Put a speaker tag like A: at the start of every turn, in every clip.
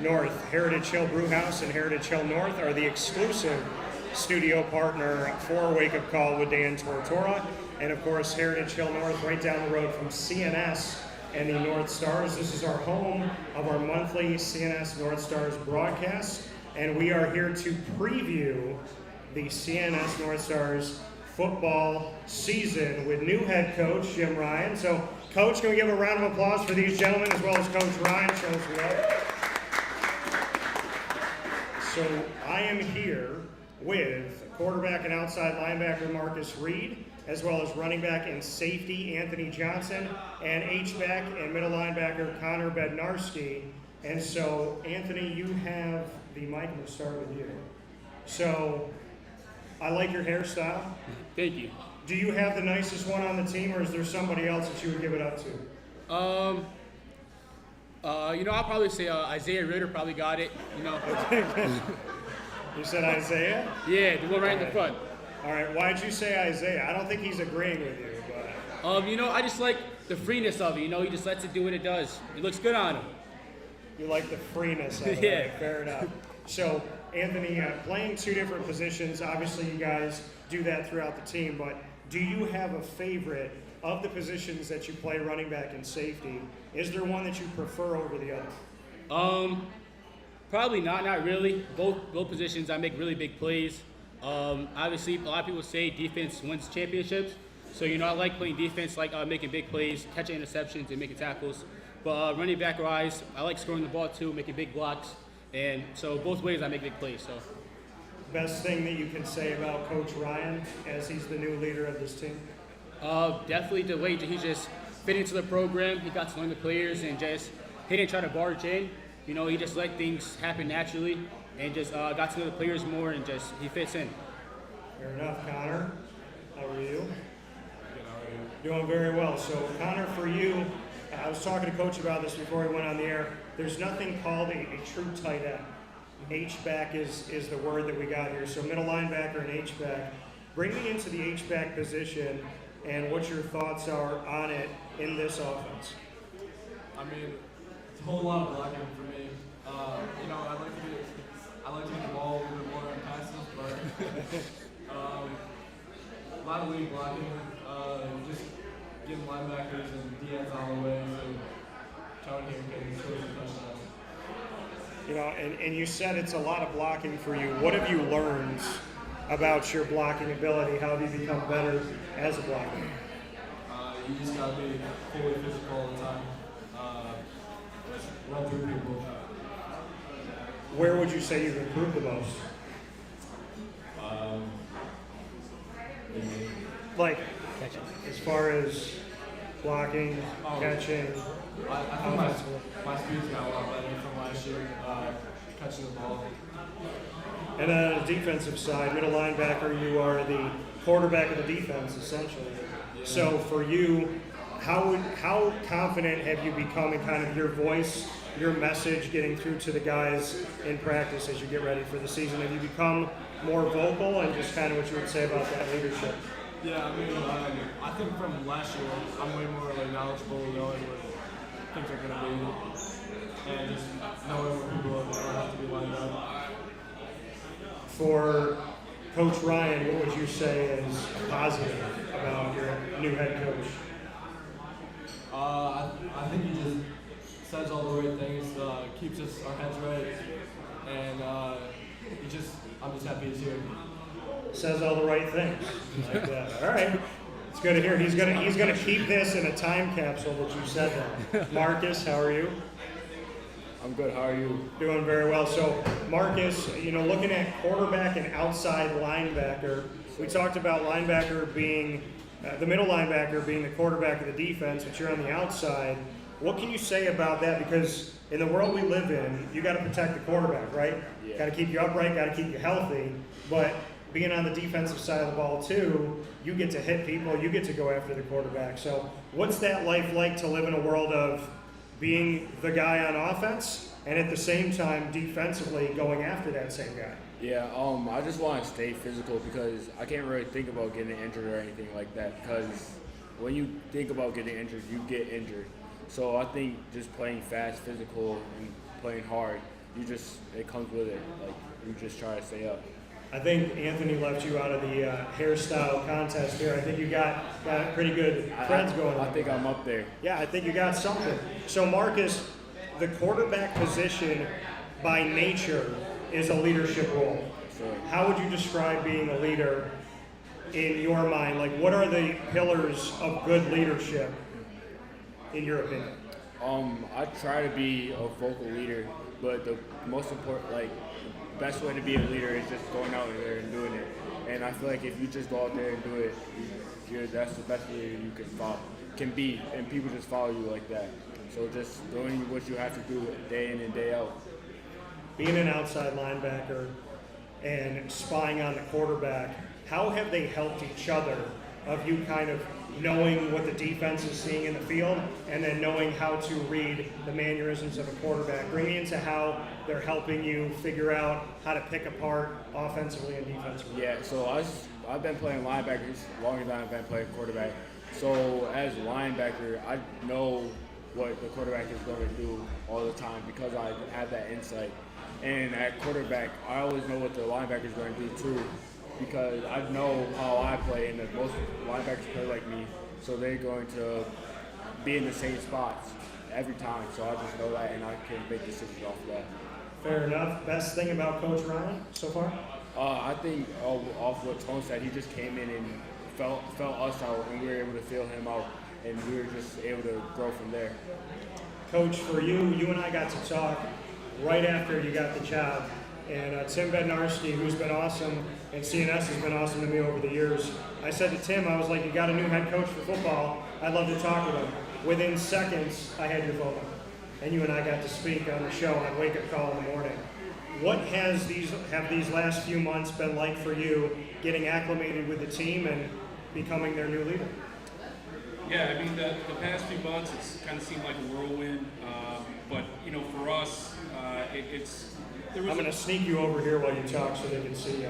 A: North. Heritage Hill Brewhouse and Heritage Hill North are the exclusive studio partner for Wake Up Call with Dan Tortora. And of course, Heritage Hill North, right down the road from CNS and the Northstars. This is our home of our monthly CNS Northstars broadcast. And we are here to preview the CNS Northstars football season with new head coach Jim Ryan. So, Coach, can we give a round of applause for these gentlemen as well as Coach Ryan? Show us what. So I am here with quarterback and outside linebacker Marcus Reed, as well as running back and safety Anthony Johnson, and H-back and middle linebacker Connor Bednarski. And so, Anthony, you have the mic. We'll start with you. So, I like your hairstyle.
B: Thank you.
A: Do you have the nicest one on the team, or is there somebody else that you would give it up to?
B: I'll probably say Isaiah Ritter probably got it.
A: You said Isaiah?
B: Yeah, the one right in the front.
A: All right, why'd you say Isaiah? I don't think he's agreeing with you, but...
B: I just like the freeness of it. He just lets it do what it does. It looks good on him.
A: You like the freeness of it,
B: Yeah.
A: right? Fair enough. So, Anthony, playing two different positions, obviously you guys do that throughout the team, but do you have a favorite of the positions that you play, running back and safety? Is there one that you prefer over the other?
B: Probably not really. Both positions, I make really big plays. Obviously, a lot of people say defense wins championships. So, I like playing defense, like making big plays, catching interceptions, and making tackles. But running back wise, I like scoring the ball too, making big blocks. And so both ways I make big plays. So,
A: best thing that you can say about Coach Ryan as he's the new leader of this team?
B: Definitely the way he just fit into the program. He got to learn the players and he didn't try to barge in. He just let things happen naturally and just got to know the players more and he fits in.
A: Fair enough. Connor, how are you?
C: Good, how are you?
A: Doing very well. So, Connor, for you, I was talking to Coach about this before we went on the air. There's nothing called a true tight end. H-back is the word that we got here. So, middle linebacker and H-back. Bring me into the H-back position and what your thoughts are on it in this offense.
C: I mean, it's a whole lot of blocking for me. I like to get the ball a little bit more in passes, but a lot of lead blocking, just getting linebackers and DNs all the way, so coming here and getting scores and touchdowns.
A: And you said it's a lot of blocking for you. What have you learned about your blocking ability? How have you become better as a blocker?
C: You just got to be fully physical all the time. Run through people.
A: Where would you say you've improved the most? Like, as far as blocking, catching.
C: I think my speed's got a lot better from last year, catching the ball.
A: And then on the defensive side, middle linebacker, you are the quarterback of the defense, essentially.
C: Yeah.
A: So for you, how confident have you become in kind of your voice, your message getting through to the guys in practice as you get ready for the season? Have you become more vocal and just kind of what you would say about that leadership?
C: Yeah, I mean, I think from last year, I'm way more knowledgeable, knowing where things are going to be, and just knowing where people have to be lined up.
A: For Coach Ryan, what would you say is positive about your new head coach?
C: I think he just says all the right things, keeps our heads right, and I'm just happy he's here.
A: Says all the right things. Like that. All right. It's good to hear. He's gonna keep this in a time capsule that you said that. Marcus, how are you?
D: I'm good. How are you?
A: Doing very well. So, Marcus, looking at quarterback and outside linebacker, we talked about linebacker being the middle linebacker being the quarterback of the defense, but you're on the outside. What can you say about that? Because in the world we live in, you got to protect the quarterback, right?
D: Yeah.
A: Got to keep you upright, got to keep you healthy. But being on the defensive side of the ball too, you get to hit people, you get to go after the quarterback. So what's that life like to live in a world of being the guy on offense and at the same time defensively going after that same guy?
D: Yeah, I just want to stay physical because I can't really think about getting injured or anything like that because when you think about getting injured, you get injured. So I think just playing fast, physical, and playing hard it comes with it. Like you just try to stay up.
A: I think Anthony left you out of the hairstyle contest here. I think you got pretty good threads going on.
D: I think I'm up there.
A: Yeah, I think you got something. So Marcus, the quarterback position by nature is a leadership role.
D: Sure.
A: How would you describe being a leader in your mind? Like, what are the pillars of good leadership in your opinion?
D: I try to be a vocal leader, but the most important, like, the best way to be a leader is just going out there and doing it. And I feel like if you just go out there and do it, that's the best leader you can be, and people just follow you like that. So just doing what you have to do day in and day out.
A: Being an outside linebacker and spying on the quarterback, how have they helped each other of you kind of knowing what the defense is seeing in the field and then knowing how to read the mannerisms of a quarterback? Bring me into how they're helping you figure out how to pick apart offensively and defensively.
D: Yeah, so I've been playing linebackers longer than I've been playing quarterback. So as a linebacker, I know what the quarterback is going to do all the time because I have that insight. And at quarterback, I always know what the linebacker is going to do too, because I know how I play, and that most linebackers play like me, so they're going to be in the same spots every time. So I just know that, and I can make decisions off of that.
A: Fair enough. Best thing about Coach Ryan so far?
D: I think off what Tone said, he just came in and felt us out, and we were able to feel him out, and we were just able to grow from there.
A: Coach, for you and I got to talk right after you got the job. And Tim Bednarski, who's been awesome, and CNS has been awesome to me over the years. I said to Tim, I was like, you got a new head coach for football. I'd love to talk with him. Within seconds, I had your phone number. And you and I got to speak on the show on Wake Up Call in the morning. What have these last few months been like for you, getting acclimated with the team and becoming their new leader?
E: Yeah, I mean, the past few months, it's kind of seemed like a whirlwind. But, for us,
A: I'm going to sneak you over here while you talk so they can see you.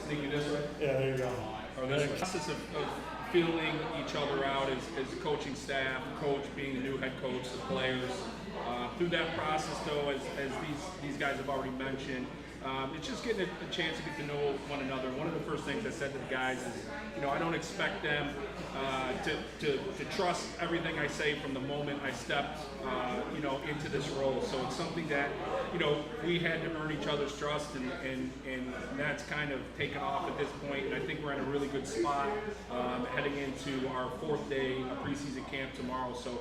E: Sneak you this way?
A: Yeah, there you go.
E: Or this way. The process of feeling each other out as the coaching staff, coach being the new head coach, the players. Through that process, though, as these guys have already mentioned, it's just getting a chance to get to know one another. One of the first things I said to the guys is, I don't expect them to trust everything I say from the moment I stepped, into this role. So it's something that, we had to earn each other's trust, and that's kind of taken off at this point. And I think we're in a really good spot heading into our fourth day of preseason camp tomorrow. So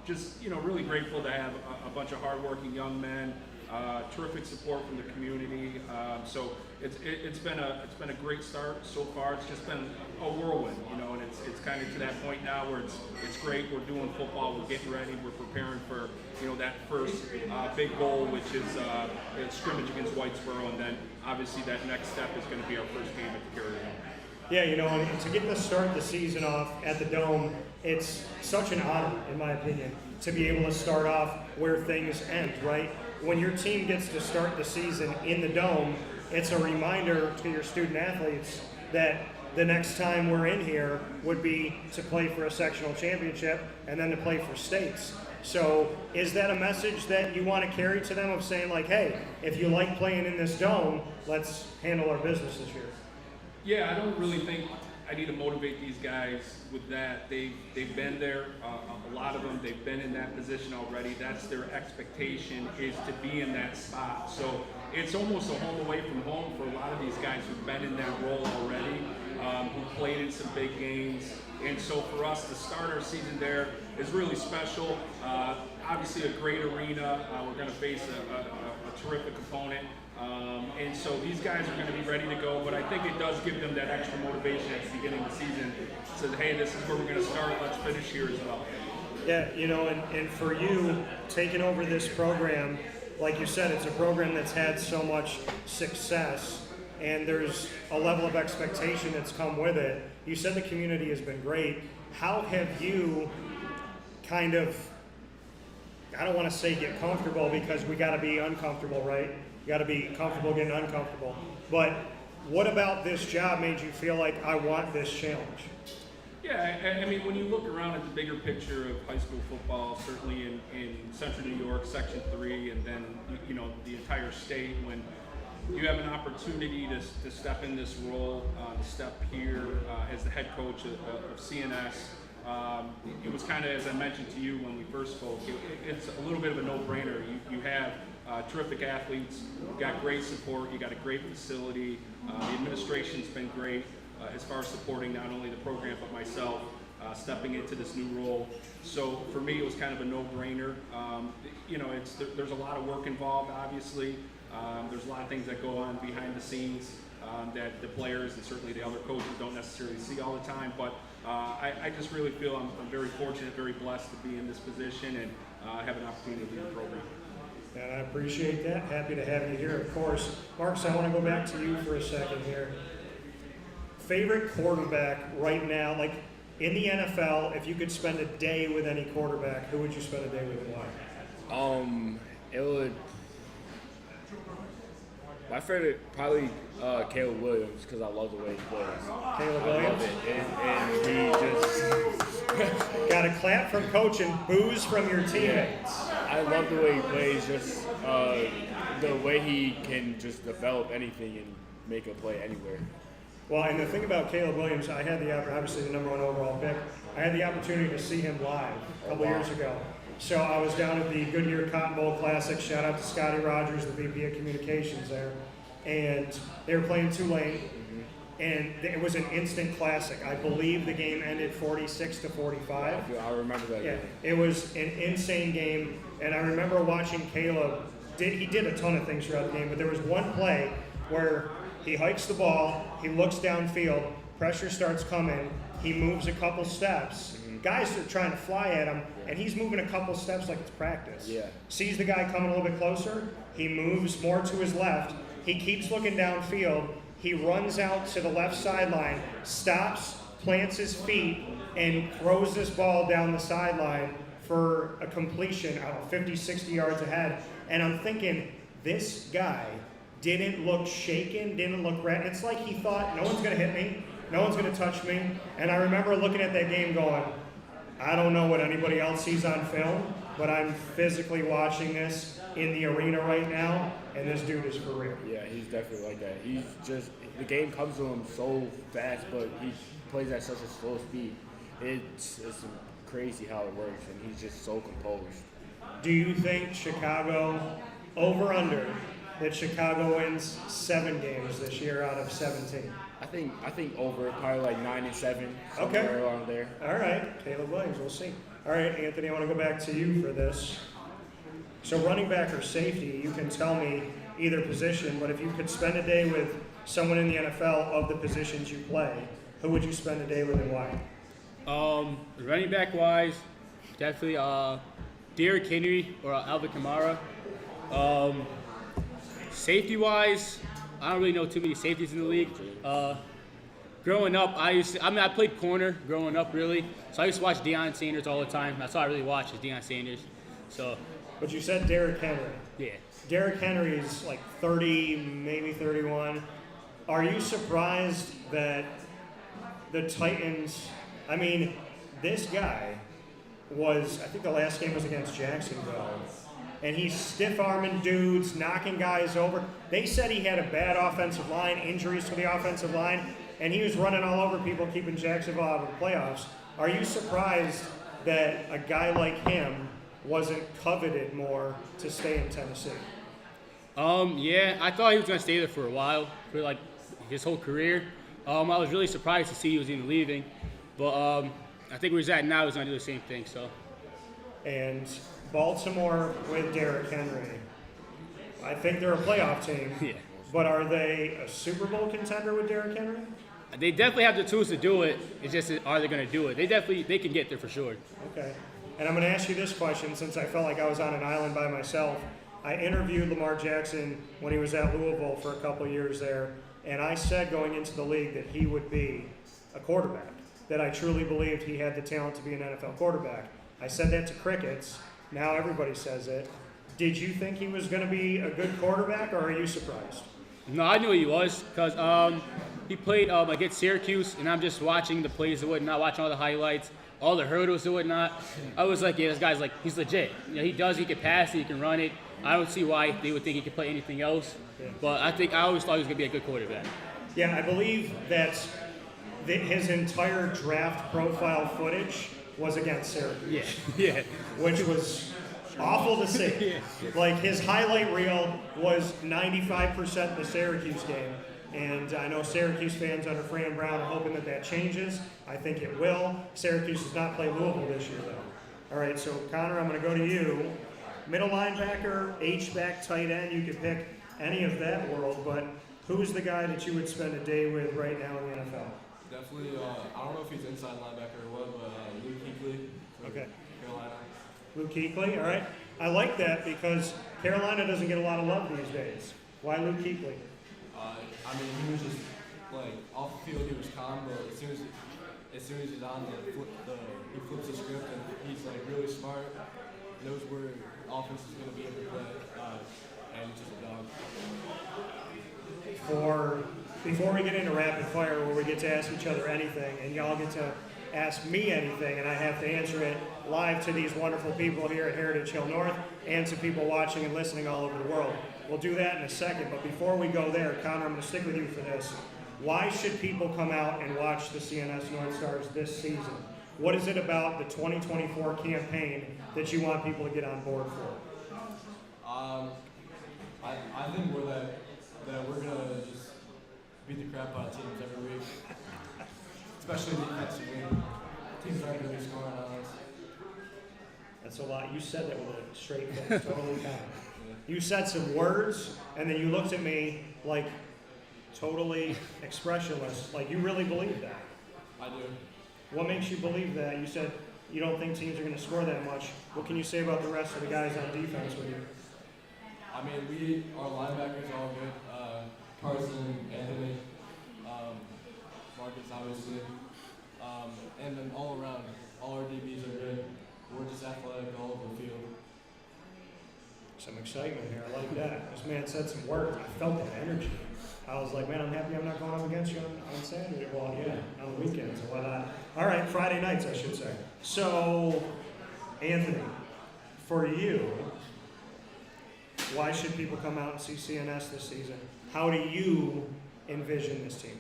E: just, really grateful to have a bunch of hardworking young men. Terrific support from the community. So it's been a great start so far. It's just been a whirlwind, and it's kind of to that point now where it's great. We're doing football. We're getting ready. We're preparing for that first big goal, which is scrimmage against Whitesboro, and then obviously that next step is going to be our first game at the Carrier.
A: Yeah, and to get to start the season off at the Dome, it's such an honor, in my opinion, to be able to start off where things end, right? When your team gets to start the season in the Dome, it's a reminder to your student athletes that the next time we're in here would be to play for a sectional championship and then to play for states. So is that a message that you want to carry to them of saying, like, hey, if you like playing in this Dome, let's handle our business this year?
E: Yeah, I don't really think I need to motivate these guys with that. They've been there, a lot of them, they've been in that position already. That's their expectation, is to be in that spot. So it's almost a home away from home for a lot of these guys who've been in that role already, who played in some big games. And so for us to start our season there is really special. Obviously a great arena. We're going to face a terrific opponent. And so these guys are going to be ready to go, but I think it does give them that extra motivation at the beginning of the season. It says, hey, this is where we're going to start, let's finish here as well.
A: Yeah, and for you, taking over this program, like you said, it's a program that's had so much success, and there's a level of expectation that's come with it. You said the community has been great. How have you kind of, I don't want to say get comfortable, because we got to be uncomfortable, right? You got to be comfortable getting uncomfortable. But what about this job made you feel like, I want this challenge?
E: Yeah, I mean, when you look around at the bigger picture of high school football, certainly in Central New York, Section 3, and then, the entire state, when you have an opportunity to step in this role, to step here as the head coach of CNS, it was kind of, as I mentioned to you when we first spoke, it's a little bit of a no-brainer. You have terrific athletes, you've got great support, you got a great facility, the administration's been great as far as supporting not only the program but myself stepping into this new role. So for me, it was kind of a no-brainer. There's a lot of work involved, obviously. There's a lot of things that go on behind the scenes that the players and certainly the other coaches don't necessarily see all the time. But I just really feel I'm very fortunate, very blessed to be in this position and have an opportunity to lead the program.
A: And I appreciate that. Happy to have you here, of course. Marks, I want to go back to you for a second here. Favorite quarterback right now, like in the NFL, if you could spend a day with any quarterback, who would you spend a day with and why?
D: It would. My favorite probably Caleb Williams because I love the way he plays.
A: Caleb
D: I
A: Williams?
D: love it, and he just.
A: Got a clap from coach and boos from your teammates.
D: I love the way he plays. Just the way he can just develop anything and make a play anywhere.
A: Well, and the thing about Caleb Williams, I had obviously the #1 overall pick. I had the opportunity to see him live a couple years ago. So I was down at the Goodyear Cotton Bowl Classic. Shout out to Scotty Rogers, the VP of Communications there. And they were playing Tulane, and it was an instant classic. I believe the game ended 46-45.
D: I remember that
A: Yeah,
D: game.
A: it was an insane game, and I remember watching Caleb. He did a ton of things throughout the game, but there was one play where he hikes the ball, he looks downfield, pressure starts coming, he moves a couple steps. Guys are trying to fly at him, and he's moving a couple steps like it's practice.
D: Yeah.
A: Sees the guy coming a little bit closer, he moves more to his left, he keeps looking downfield, he runs out to the left sideline, stops, plants his feet, and throws this ball down the sideline for a completion, 50, 60 yards ahead. And I'm thinking, this guy didn't look shaken, didn't look red. It's like he thought, no one's going to hit me, no one's going to touch me. And I remember looking at that game going, I don't know what anybody else sees on film, but I'm physically watching this in the arena right now, and this dude is for real.
D: Yeah, he's definitely like that. He's just, the game comes to him so fast, but he plays at such a slow speed. It's crazy how it works, and he's just so composed.
A: Do you think Chicago, over/under, that Chicago wins 7 games this year out of 17?
D: I think over, probably like 9 and 7,
A: Okay.
D: somewhere around there.
A: All right, Caleb Williams, we'll see. All right, Anthony, I want to go back to you for this. So running back or safety, you can tell me either position, but if you could spend a day with someone in the NFL of the positions you play, who would you spend a day with and why?
B: Running back wise, definitely Derrick Henry or Alvin Kamara. Safety wise, I don't really know too many safeties in the league. Growing up, I played corner growing up really, so I used to watch Deion Sanders all the time. That's all I really watch is Deion Sanders. So
A: But you said Derrick Henry.
B: yeah.
A: Derrick Henry is like 30, maybe 31. Are you surprised that the Titans, I mean, this guy was, I think the last game was against Jacksonville, and he's stiff-arming dudes, knocking guys over. They said he had a bad offensive line, injuries to the offensive line, and he was running all over people, keeping Jacksonville out of the playoffs. Are you surprised that a guy like him wasn't coveted more to stay in Tennessee?
B: Yeah, I thought he was going to stay there for a while, for like his whole career. I was really surprised to see he was even leaving, but I think where he's at now, he's going to do the same thing. So.
A: And Baltimore with Derrick Henry, I think they're a playoff team.
B: Yeah.
A: But are they a Super Bowl contender with Derrick Henry?
B: They definitely have the tools to do it. It's just, are they going to do it? They can get there for sure.
A: Okay. And I'm going to ask you this question since I felt like I was on an island by myself. I interviewed Lamar Jackson when he was at Louisville for a couple years there, and I said going into the league that he would be a quarterback, that I truly believed he had the talent to be an NFL quarterback. I said that to crickets. Now everybody says it. Did you think he was going to be a good quarterback, or are you surprised?
B: No, I knew he was because he played against Syracuse, and I'm just watching the plays and whatnot, watching all the highlights, all the hurdles and whatnot. I was like, yeah, this guy's like, he's legit. You know, he can pass it, he can run it. I don't see why they would think he could play anything else. But I always thought he was going to be a good quarterback.
A: Yeah, I believe that his entire draft profile footage was against Syracuse.
B: Yeah.
A: Which was awful to see. Like, his highlight reel was 95% the Syracuse game. And I know Syracuse fans under Fran Brown are hoping that changes. I think it will. Syracuse does not play Louisville this year, though. All right, so Connor, I'm going to go to you. Middle linebacker, H-back, tight end, you could pick any of that world, but who's the guy that you would spend a day with right now in the NFL?
C: Definitely, I don't know if he's inside linebacker or what, but Luke Kuechly from
A: Okay.
C: Carolina.
A: Luke Kuechly, all right. I like that because Carolina doesn't get a lot of love these days. Why Luke Kuechly?
C: I mean, he was just, like, off the field he was calm, but as soon as he's on he flips the script and he's, like, really smart, knows where offense is going to be able to play, and he's just a dog.
A: Before we get into rapid fire where we get to ask each other anything and y'all get to ask me anything and I have to answer it live to these wonderful people here at Heritage Hill North and to people watching and listening all over the world. We'll do that in a second, but before we go there, Connor, I'm going to stick with you for this. Why should people come out and watch the CNS Northstars this season? What is it about the 2024 campaign that you want people to get on board for?
C: I think we're that we're going to just beat the crap out of teams every week, especially defensively. Teams aren't going to be scoring on us.
A: That's a lot. You said that with a straight face, totally calm. You said some words, and then you looked at me like totally expressionless, like you really believe that.
C: I do.
A: What makes you believe that? You said you don't think teams are going to score that much. What can you say about the rest of the guys on defense with you?
C: I mean, our linebackers are all good. Carson, Anthony, Marcus, obviously, and then all around, all our DBs are good. We're just athletic all over the field.
A: Some excitement here. I like that. This man said some words. I felt that energy. I was like, man, I'm happy I'm not going up against you on Saturday. Well, yeah, on the weekends and whatnot. All right, Friday nights, I should say. So, Anthony, for you, why should people come out and see CNS this season? How do you envision this team?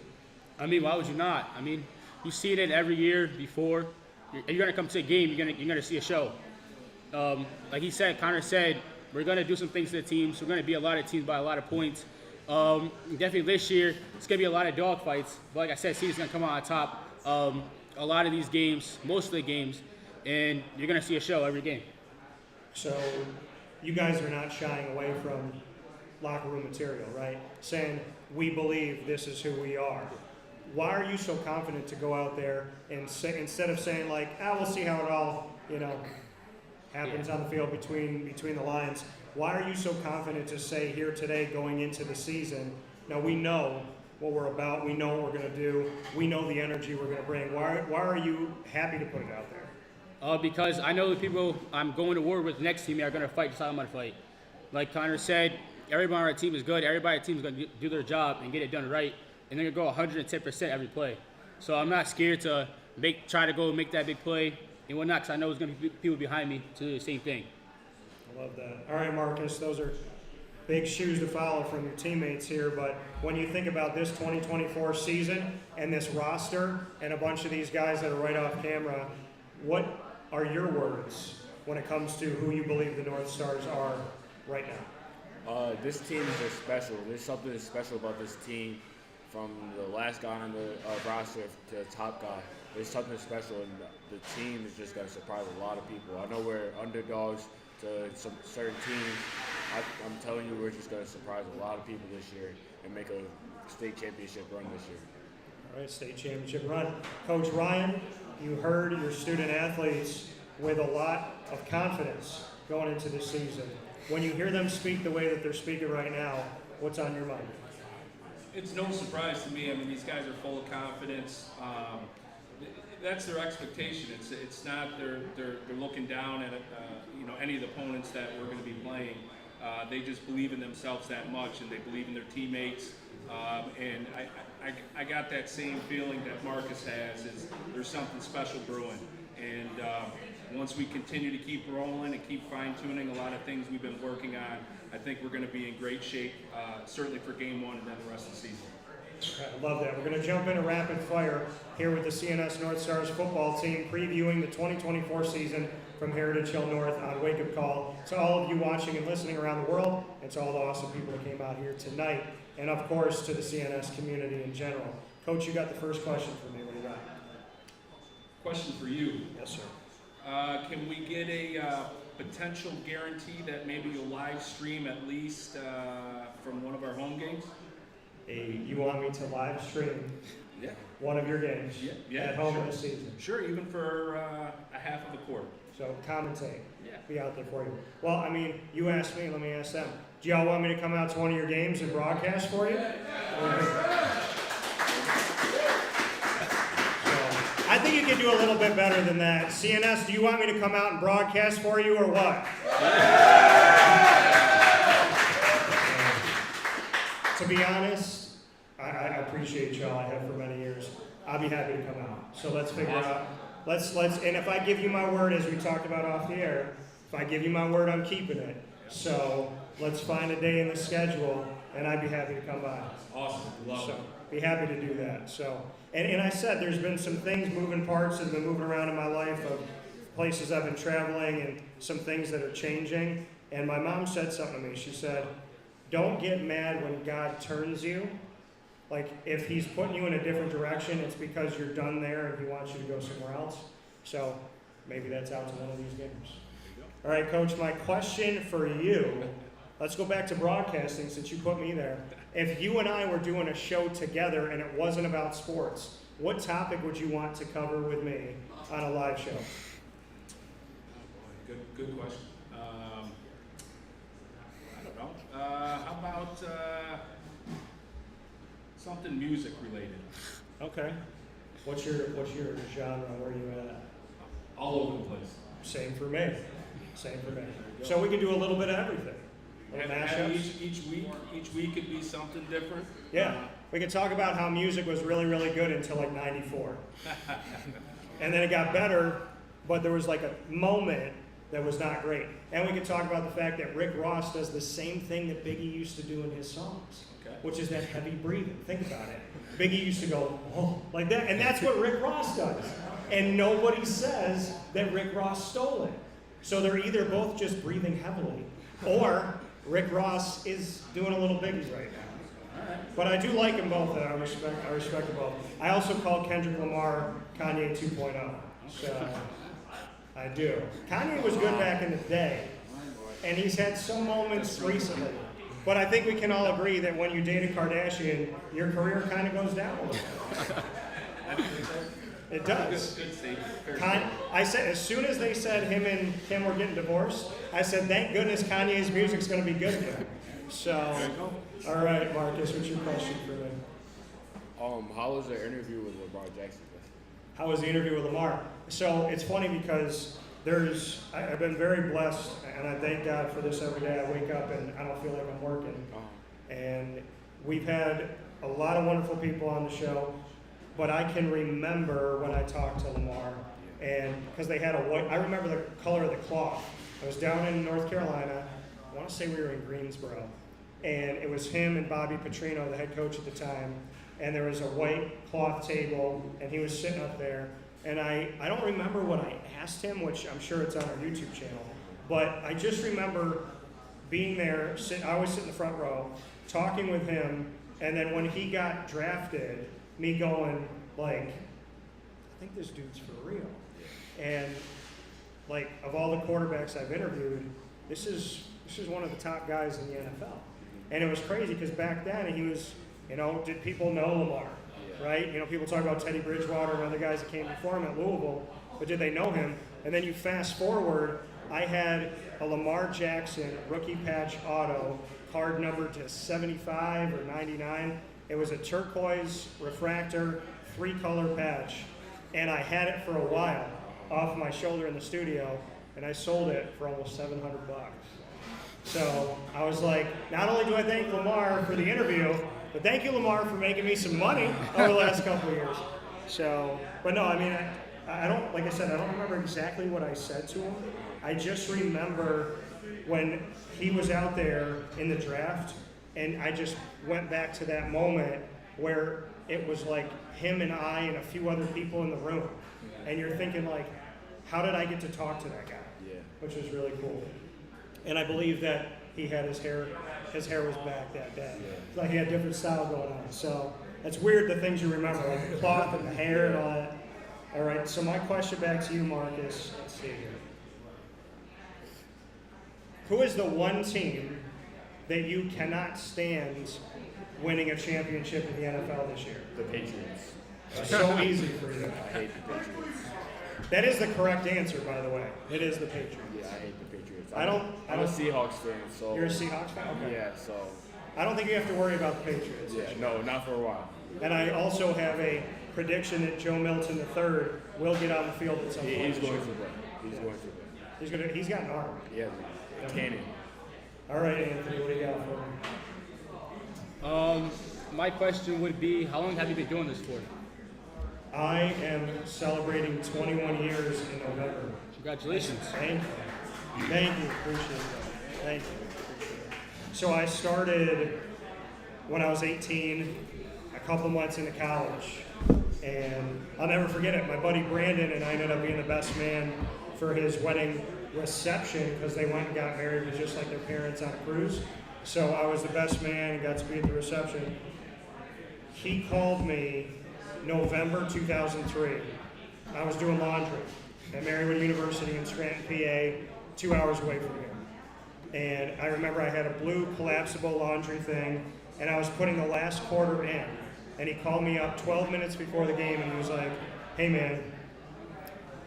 B: I mean, why would you not? I mean, you see it every year before. You're going to come to a game, you're going to see a show. Like he said, Connor said, we're going to do some things to the teams. We're going to beat a lot of teams by a lot of points. Definitely this year, it's going to be a lot of dogfights. But like I said, CNS is going to come out on top a lot of these games, most of the games, and you're going to see a show every game.
A: So you guys are not shying away from locker room material, right? Saying, we believe this is who we are. Why are you so confident to go out there and say, instead of saying like, we'll see how it all, happens on the field between the lines, why are you so confident to say here today going into the season, now we know what we're about, we know what we're going to do, we know the energy we're going to bring. Why are you happy to put it out there?
B: Because I know the people I'm going to war with next to me are going to fight just how I'm going to fight. Like Connor said, everybody on our team is good. Everybody on our team is going to do their job and get it done right. And they're going to go 110% every play. So I'm not scared to try to go make that big play and whatnot, because I know there's going to be people behind me to do the same thing.
A: I love that. All right, Marcus, those are big shoes to follow from your teammates here, but when you think about this 2024 season and this roster and a bunch of these guys that are right off camera, what are your words when it comes to who you believe the North Stars are right now?
D: This team is just special. There's something special about this team, from the last guy on the roster to the top guy. There's something special, and the team is just going to surprise a lot of people. I know we're underdogs to some certain teams. I'm telling you, we're just going to surprise a lot of people this year and make a state championship run this year.
A: All right, state championship run. Coach Ryan, you heard your student athletes with a lot of confidence going into this season. When you hear them speak the way that they're speaking right now, what's on your mind?
E: It's no surprise to me. I mean, these guys are full of confidence. That's their expectation. It's not they're looking down at any of the opponents that we're going to be playing. They just believe in themselves that much, and they believe in their teammates. And I got that same feeling that Marcus has, is there's something special brewing. And once we continue to keep rolling and keep fine-tuning a lot of things we've been working on, I think we're going to be in great shape, certainly for Game 1 and then the rest of the season.
A: I love that. We're going to jump into rapid fire here with the CNS Northstars football team, previewing the 2024 season from Heritage Hill North on Wake Up Call. To all of you watching and listening around the world, and to all the awesome people that came out here tonight, and of course to the CNS community in general. Coach, you got the first question for me. What do you got?
E: Question for you.
A: Yes, sir.
E: Can we get a potential guarantee that maybe you'll live stream at least from one of our home games?
A: You want me to live stream one of your games at home this season?
E: Sure, even for a half of a quarter.
A: So commentate.
E: Yeah.
A: Be out there for you. Well, I mean, you asked me, let me ask them. Do y'all want me to come out to one of your games and broadcast for you? I think you can do a little bit better than that. CNS, do you want me to come out and broadcast for you or what? To be honest, I appreciate y'all. I have for many years. I'll be happy to come out. So let's figure out. And if I give you my word, as we talked about off the air, if I give you my word, I'm keeping it. So let's find a day in the schedule, and I'd be happy to come by.
E: Awesome. Love it.
A: Be happy to do that. So, and I said there's been some things, moving parts that have been moving around in my life of places I've been traveling and some things that are changing. And my mom said something to me. She said, don't get mad when God turns you. Like, if he's putting you in a different direction, it's because you're done there and he wants you to go somewhere else. So maybe that's out to one of these games. All right, Coach, my question for you, let's go back to broadcasting since you put me there. If you and I were doing a show together and it wasn't about sports, what topic would you want to cover with me on a live show?
E: Good question. I don't know. How about something music related?
A: Okay. What's your genre? Where are you at?
E: All over the place.
A: Same for me. Same for me. So we can do a little bit of everything.
E: And
A: Mashups.
E: each week could be something different.
A: Yeah. We could talk about how music was really, really good until like 94. And then it got better, but there was like a moment that was not great. And we could talk about the fact that Rick Ross does the same thing that Biggie used to do in his songs, which is that heavy breathing. Think about it. Biggie used to go, oh, like that. And that's what Rick Ross does. And nobody says that Rick Ross stole it. So they're either both just breathing heavily, or Rick Ross is doing a little Biggie right now. But I do like them both. I respect them both. I also call Kendrick Lamar Kanye 2.0. So I do. Kanye was good back in the day, and he's had some moments recently. But I think we can all agree that when you date a Kardashian, your career kind of goes down a little bit. It does.
E: Good statement.
A: I said, as soon as they said him and Kim were getting divorced, I said, thank goodness Kanye's music's going to be good again. So, all right, Marcus, what's your question for me?
D: How was the interview with LeBron Jackson?
A: How was the interview with Lamar? So it's funny because I've been very blessed, and I thank God for this every day. I wake up and I don't feel like I'm working. And we've had a lot of wonderful people on the show, but I can remember when I talked to Lamar, and because they had a white, I remember the color of the cloth. I was down in North Carolina. I want to say we were in Greensboro, and it was him and Bobby Petrino, the head coach at the time, and there was a white cloth table, and he was sitting up there, and I don't remember what I asked him, which I'm sure it's on our YouTube channel, but I just remember being there, I was sitting in the front row, talking with him, and then when he got drafted, me going, like, I think this dude's for real. And, like, of all the quarterbacks I've interviewed, this is one of the top guys in the NFL. And it was crazy because back then he was, did people know Lamar, right? People talk about Teddy Bridgewater and other guys that came before him at Louisville, but did they know him? And then you fast forward, I had a Lamar Jackson rookie patch auto, card numbered to 75 or 99. It was a turquoise refractor, 3-color patch, and I had it for a while off my shoulder in the studio, and I sold it for almost $700. So I was like, not only do I thank Lamar for the interview, but thank you, Lamar, for making me some money over the last couple of years. So, but no, I mean, I don't, like I said, I don't remember exactly what I said to him. I just remember when he was out there in the draft, and I just went back to that moment where it was like him and I and a few other people in the room. And you're thinking like, how did I get to talk to that guy?
D: Yeah.
A: Which was really cool. And I believe that he had his hair was back that day. It's like he had different style going on. So it's weird the things you remember, like the cloth and the hair and all that. All right, so my question back to you, Marcus. Let's see here. Who is the one team that you cannot stand winning a championship in the NFL this year?
D: The Patriots.
A: So easy for you.
D: I hate the Patriots.
A: That is the correct answer, by the way. It is the Patriots.
D: Yeah, I hate the Patriots.
A: I'm
D: a Seahawks fan, so.
A: You're a Seahawks fan? Okay.
D: Yeah, so.
A: I don't think you have to worry about the Patriots.
D: Yeah, no, not for a while.
A: And I also have a prediction that Joe Milton III will get on the field at some point.
D: He's going to play. He's going to play.
A: He's got an arm.
D: Yeah, a cannon.
A: All right, Anthony, what do you got for me?
B: My question would be, how long have you been doing this for?
A: I am celebrating 21 years in November.
B: Congratulations.
A: Thank you. Thank you. Appreciate that. Thank you. So I started when I was 18, a couple months into college. And I'll never forget it. My buddy Brandon and I ended up being the best man for his wedding reception because they went and got married with just like their parents on a cruise. So I was the best man and got to be at the reception. He called me November 2003. I was doing laundry at Marywood University in Scranton, PA, 2 hours away from here. And I remember I had a blue collapsible laundry thing, and I was putting the last quarter in. And he called me up 12 minutes before the game, and he was like, hey man,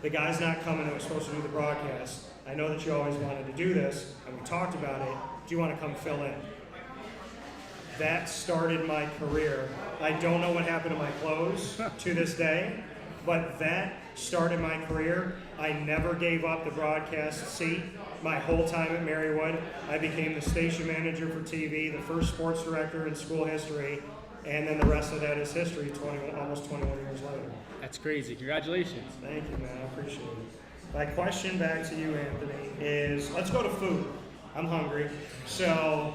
A: the guy's not coming that was supposed to do the broadcast. I know that you always wanted to do this, and we talked about it. Do you want to come fill in? That started my career. I don't know what happened to my clothes to this day, but that started my career. I never gave up the broadcast seat my whole time at Marywood. I became the station manager for TV, the first sports director in school history, and then the rest of that is history, almost 21 years later.
B: That's crazy. Congratulations.
A: Thank you, man. I appreciate it. My question back to you, Anthony, is let's go to food. I'm hungry. So,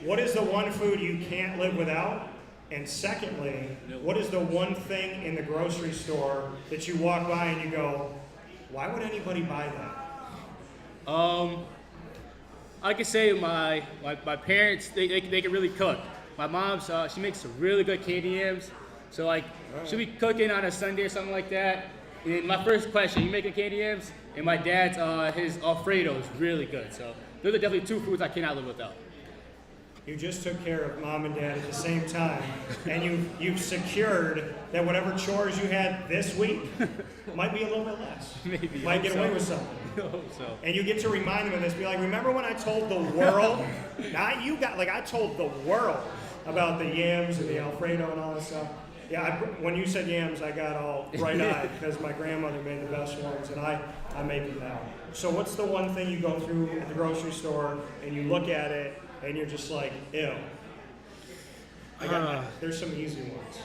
A: what is the one food you can't live without? And secondly, what is the one thing in the grocery store that you walk by and you go, why would anybody buy that?
B: I could say my parents, they can really cook. My mom's, she makes some really good candy yams. So like, she'll be cooking on a Sunday or something like that. And my first question, you making candy yams? And my dad's, his Alfredo is really good. So those are definitely two foods I cannot live without.
A: You just took care of mom and dad at the same time, and you've secured that whatever chores you had this week might be a little bit less.
B: Maybe.
A: Might get away with something.
B: I hope so.
A: And you get to remind them of this. Be like, remember when I told the world? Not you got, like I told the world about the yams and the Alfredo and all that stuff. Yeah, when you said yams, I got all bright-eyed because my grandmother made the best ones, and I make them now. So what's the one thing you go through at the grocery store and you look at it and you're just like, ew? There's some easy ones.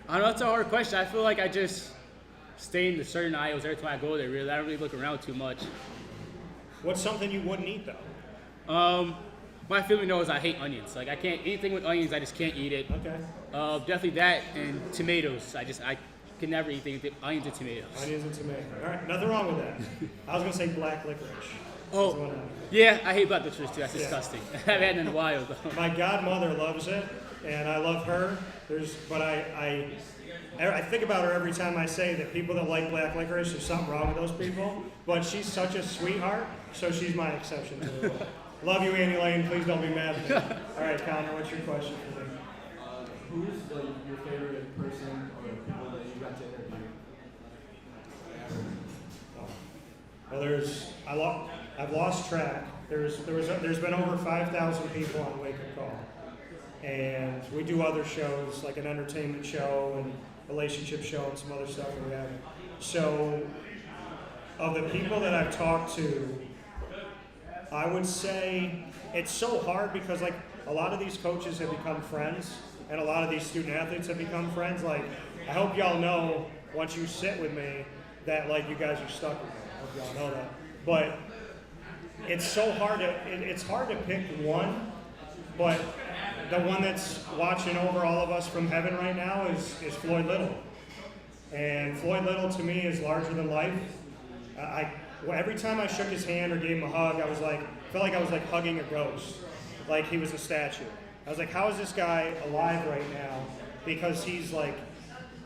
B: I don't know, that's a hard question. I feel like I just stay in the certain aisles every time I go there, really. I don't really look around too much.
A: What's something you wouldn't eat, though?
B: My family knows I hate onions. Like, I can't, anything with onions, I just can't eat it.
A: Okay.
B: Definitely that and tomatoes. I can never eat things with onions and tomatoes.
A: Onions and tomato. All right, nothing wrong with that. I was going to say black licorice.
B: Oh, yeah, I hate black licorice too. That's disgusting. I haven't had it in a while, though.
A: My godmother loves it, and I love her. But I think about her every time I say that people that like black licorice, there's something wrong with those people. But she's such a sweetheart, so she's my exception to the rule. Love you, Annie Lane. Please don't be mad at me. All right, Connor, what's your question for me?
C: Who's like your favorite person or people that you got to interview?
A: Well, I've lost track. There's been over 5,000 people on Wake Up Call, and we do other shows like an entertainment show and relationship show and some other stuff that we have. So, of the people that I've talked to, I would say it's so hard because like a lot of these coaches have become friends and a lot of these student athletes have become friends. Like I hope y'all know once you sit with me that like you guys are stuck with me. I hope y'all know that. But it's so hard it's hard to pick one, but the one that's watching over all of us from heaven right now is Floyd Little. And Floyd Little to me is larger than life. Every time I shook his hand or gave him a hug, I felt like I was like hugging a ghost, like he was a statue. I was like, how is this guy alive right now? Because he's like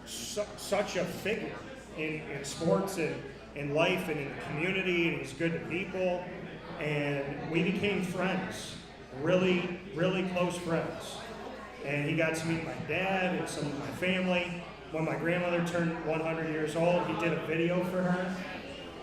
A: such a figure in sports and in life and in the community, and he's good to people. And we became friends, really, really close friends. And he got to meet my dad and some of my family. When my grandmother turned 100 years old, he did a video for her.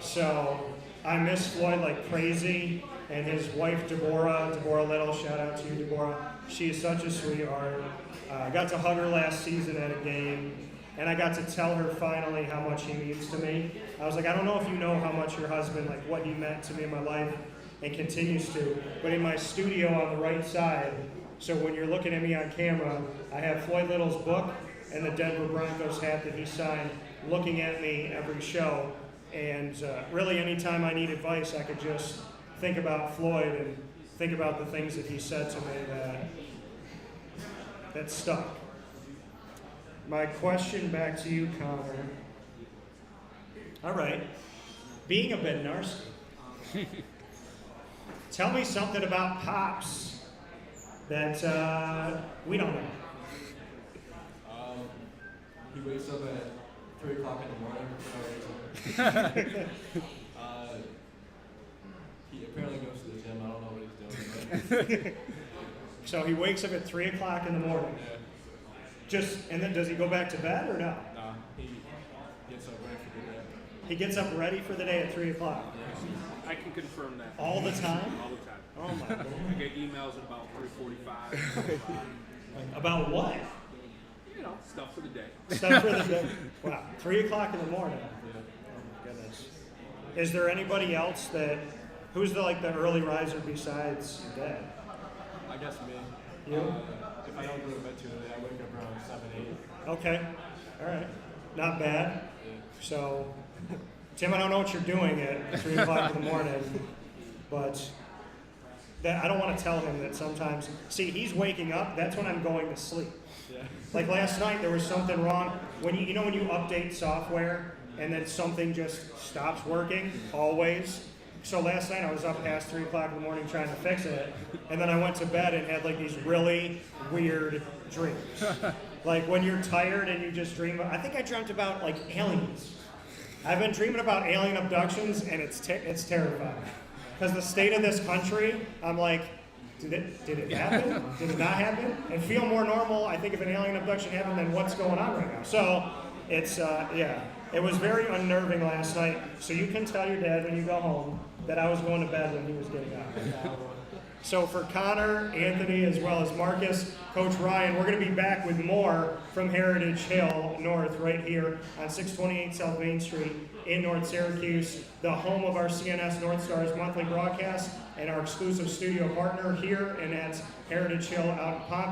A: So I miss Floyd like crazy. And his wife, Deborah Little, shout out to you, Deborah. She is such a sweetheart. I got to hug her last season at a game. And I got to tell her finally how much he means to me. I was like, I don't know if you know how much your husband, like what he meant to me in my life and continues to. But in my studio on the right side, so when you're looking at me on camera, I have Floyd Little's book and the Denver Broncos hat that he signed, looking at me every show. And really anytime I need advice, I could just think about Floyd and think about the things that he said to me that stuck. My question back to you, Connor. All right, being a Bednarski, tell me something about Pops that we don't know.
C: He wakes up at 3 o'clock in the morning for no reason. He apparently goes to the gym. I don't know what he's doing.
A: So he wakes up at 3 o'clock in the morning.
C: Yeah.
A: And then does he go back to bed or no?
C: No, he gets up ready for the day.
A: He gets up ready for the day at 3 o'clock.
E: I can confirm that.
A: All the time?
E: All the time.
A: Oh my God.
E: I get emails at about 3:45.
A: About what?
E: You know, stuff for the day.
A: Stuff for the day. Wow, 3 o'clock in the morning.
C: Yeah.
A: Oh my goodness. Is there anybody else who's the early riser besides your dad?
C: I guess me.
A: You?
C: If I don't go to bed too early, I wake up around 7, 8.
A: Okay, all right, not bad.
C: Yeah.
A: So, Tim, I don't know what you're doing at 3 o'clock in the morning, but I don't want to tell him that sometimes. See, he's waking up. That's when I'm going to sleep.
C: Yeah.
A: Like last night, there was something wrong. When you update software and then something just stops working always. So last night I was up past 3 o'clock in the morning trying to fix it, and then I went to bed and had like these really weird dreams. Like when you're tired and you just dream. I think I dreamt about like aliens. I've been dreaming about alien abductions, and it's terrifying. Because the state of this country, I'm like, did it happen? Did it not happen? And feel more normal, I think, if an alien abduction happened than what's going on right now. So it's, it was very unnerving last night. So you can tell your dad when you go home that I was going to bed when he was getting up. So for Connor, Anthony, as well as Marcus, Coach Ryan, we're going to be back with more from Heritage Hill North right here on 628 South Main Street in North Syracuse, the home of our CNS Northstars monthly broadcast and our exclusive studio partner here and at Heritage Hill out in Pompey.